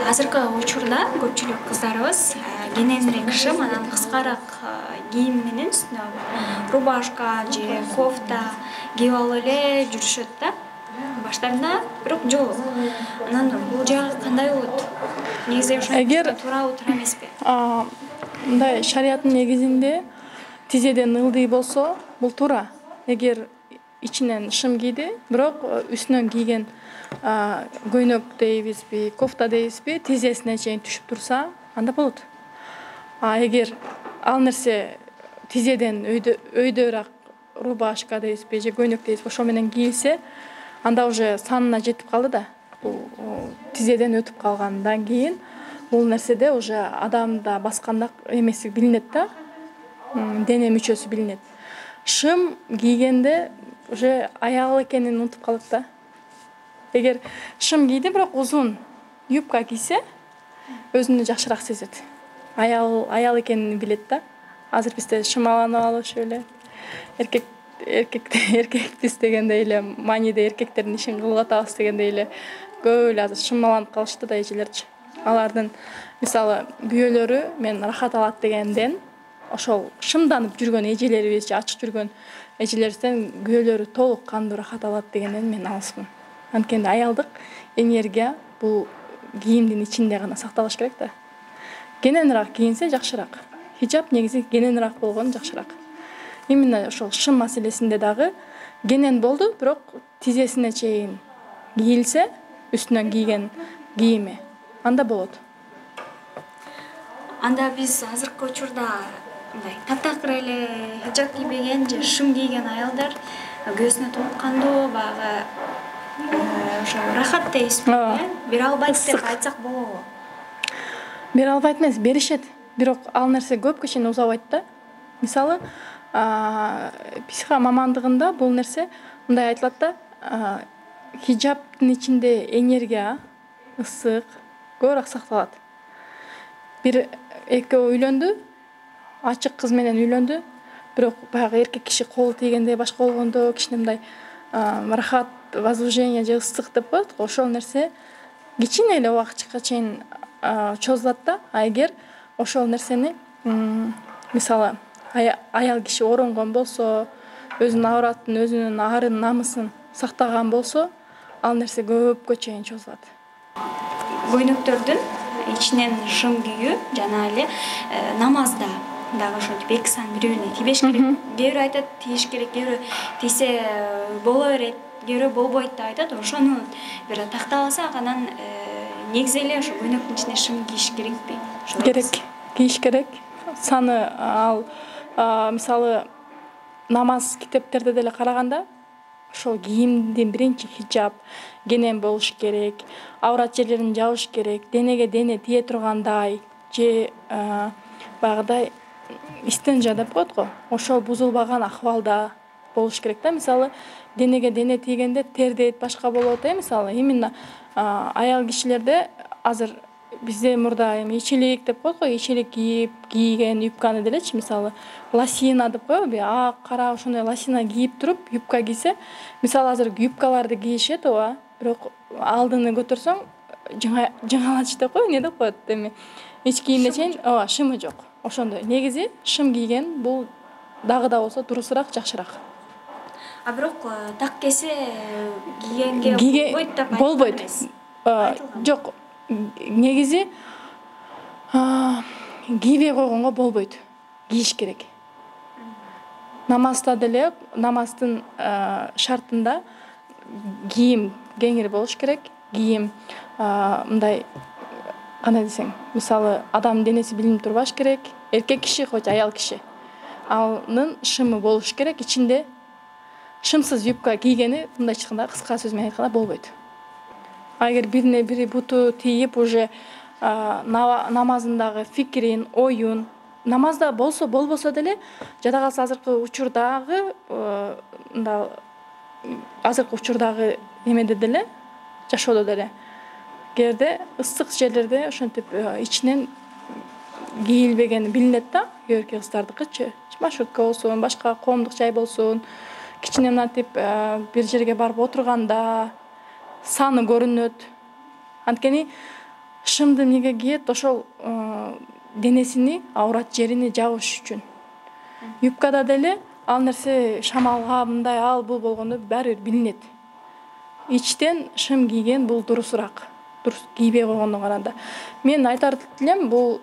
азыркы учурда көпчүлүк кыздарыбыз кененирээк шым анан кыскараак кийим менен үстүнө рубашка же кофта кийип алып эле жүрүшөт да. Баштарында бирок жок. Анан бул жагы кандай болот? Негизи ошо туурабы туура эмеспи? Мындай шарияттын негизинде тизеден ылдый болсо бул туура. Эгер ичинен шым кийди, бирок үстүнөн кийген көйнөк дейбизби, кофта дейбизби, тизесине чейин түшүп турса, анда болот. Эгер ал нерсе тизеден өйдөраак рубашка дейбизби, же көйнөк дейбизби, ошо менен кийилсе, анда уже санына жетип калды да. Бул тизеден өтүп калгандан кийин бул нерседе уже адамда басканда эмеси билинет да. Дене мүчөсү билинет. Шым кийгенде уже аял экенин унутуп калат да. Эгер шым кийди, бирок узун юбка кийсе, өзүнү жакшыраак сезет. Аял экенин билет да. Азыр бизде шымаланып алышып эле эркекпиз дегендей эле, маниде эркектердин ишин кылып атабыз дегендей эле көп эле азыр шымаланып калышты да эжелерчи. Алардын мисалы күйөөлөрү мен рахат алат дегенден ошол шымданып жүргөн эжелерибиз же ачык жүргөн эжелерибизден күйөөлөрү толук кандуу рахат алат дегенден мен алысмын. Анткени аялдык энергия бул кийимдин ичинде гана сакталыш керек да. Кененирээк кийинсе жакшыраак. Хиджаб негизи кененирээк болгон жакшыраак. Именно ошол шым маселесинде дагы кенен болду, бирок тизесине чейин кийилсе, үстүнөн кийген кийими, анда болот. Анда биз азыркы учурда мындай таптакыр эле хиджаб кийбеген же шым кийген аялдар көзүнө туткандуу баягы ошо рахат дейбизби, бере албайт деп айтсак болобу? Бере албайт эмес, беришет. Бирок ал нерсе көпкө чейин узабайт да. Мисалы, психо мамандыгында бул нерсе мындай айтылат да, хиджабтын ичинде энергия, ысык көбүрөөк сакталат. Бир экөө үйлөндү, ачык кыз менен үйлөндү, бирок баягы эркек киши колу тийгенде башка болгондо кичине мындай рахат, возбуждение же ысык деп коет го, ошол нерсе кичине эле убакытка чейин чозулат да. Эгер ошол нерсени мисалы аял киши оронгон болсо, өзүнүн авратын, өзүнүн арын, намысын сактаган болсо, ал нерсе көпкө чейин чозулат. Көйнөктөрдүн ичинен шым кийүү жана эле намазда дагы ошентип эки сан бири-бирине тийбеш керек. Кээ бирөө айтат тийиш керек, кээ бирөө тийсе боло берет, кээ бирөө болбойт деп айтат. Ошону бир такталасак, анан негизи эле ошо көйнөктүн ичине шым кийиш керекпи? Керек, кийиш керек. Саны ал мисалы намаз китептерде деле караганда ошол кийимдин биринчи хиджаб кенен болуш керек, аврат жерлерин жабыш керек, денеге дене тие тургандай же баягыдай истенжа деп коет го, ошол бузулбаган акыбалда болуш керек да. Мисалы денеге дене тийгенде тердейт, башка болот мисалы. Именно аял кишилерде азыр бизде мурда ичелик деп коет го, ичелик кийген юбканы делечи, мисалы лосина деп коебу, ак, кара ошондой лосина кийип туруп, юбка кийсе, мисалы азыр юбкаларды кийишет, ооба, бирок алдыны көтөрсөң жыңалач деп коебу, эмне деп коет эми. Эч кийимде чейин ооба шымы жок. Ошондой. Негизи шым кийген бул дагы да болсо дурусураак, жакшыраак. Бирок так кесе кийгенге болбойт деп айтылган болбойт. Жок. Негизи кийбей койгонго болбойт. Кийиш керек. Намазда деле, намаздын шартында кийим кеңири болуш керек. Кийим мындай кандай десең, мисалы адам денеси билинип турбаш керек. Эркек киши, хоть аял киши. Анын шымы болуш керек. Ичинде шымсыз юбка кийгени, мындай айтканда, кыска сөз менен айтканда болбойт. Эгер бирине бири буту тийип уже намазындагы фикирин, оюн, намазда болбосо деле, жада калса азыркы учурдагы эмеде деле, жашоодо деле, кээде ысык жерлерде ошентип ичинен кийилбегени билинет да, эркек кыздардыкычы, маршрутка болсун, башка коомдук жай болсун, кичине мынтип бир жерге барып отурганда саны көрүнөт. Анткени шымды эмнеге кийет? Ошол денесини, аурат жерини жабыш үчүн. Юбкада деле ал нерсе шамалга мындай ал бул болгондо баары бир билинет. Ичтен шым кийген бул дурусураак. Дурус кийбей койгондон караганда. Мен айтар элем бул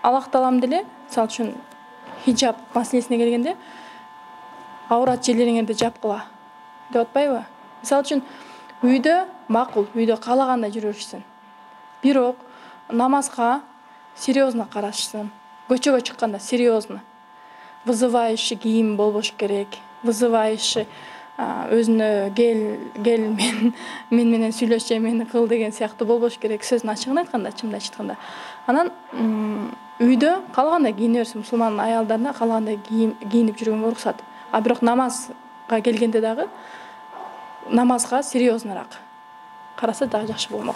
алакталам деле, мисалы үчүн хиджаб маселесине келгенде аурат жерлериңерди жапкыла деп атпайбы? Мисалы үчүн үйдө макул, үйдө каалагандай жүрө беришсин. Бирок намазга серьезно карашсын. Көчөгө чыкканда серьезно. Вызывающий кийим болбош керек. Вызывающий өзүнө кел мен менен сүйлөш, мени кыл деген сыяктуу болбош керек. Сөздүн ачыгын айтканда, чындап айтканда. Анан үйдө каалагандай кийине берсин. Мусулман аялдарына каалагандай кийинип жүргөнгө уруксат. А бирок намазга келгенде дагы намазга серьезнораак караса дагы жакшы болмок.